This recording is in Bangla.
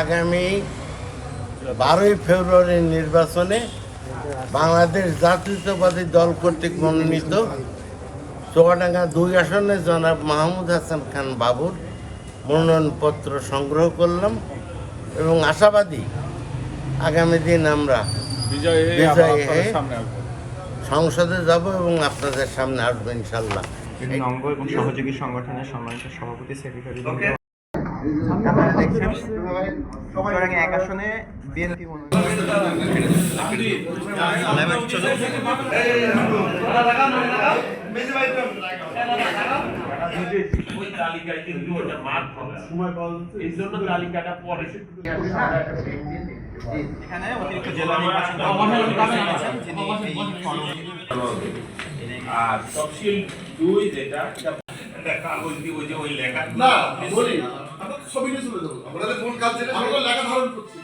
আগামী 12ই ফেব্রুয়ারি নির্বাচনে বাংলাদেশ জাতীয়তাবাদী দল কর্তৃক মনোনীত চুয়াডাঙ্গা 2 আসনে জনাব মাহমুদ হাসান খান বাবুর মনোনয়নপত্র সংগ্রহ করলাম এবং আশাবাদী আগামী দিন আমরা বিজয়ী হয়ে সংসদে যাব এবং আপনাদের সামনে আসবো ইনশাল্লাহ। অঙ্গ এবং সহযোগী সংগঠনের সম্মানিত সভাপতি সেক্রেটারি আপনারা দেখছেন চুয়াডাঙ্গা 1 আসনে বিএনপি এখানে অতিরিক্ত জেলা নির্বাচন আর তফসিল 2 যেটা কাগজ দিয়ে ওই যে ওই লেখা না বলি আমরা ছবি নিয়ে চলে যাবো আমরা কোন কাজ যেটা আমরা লেখা ধারণ করছি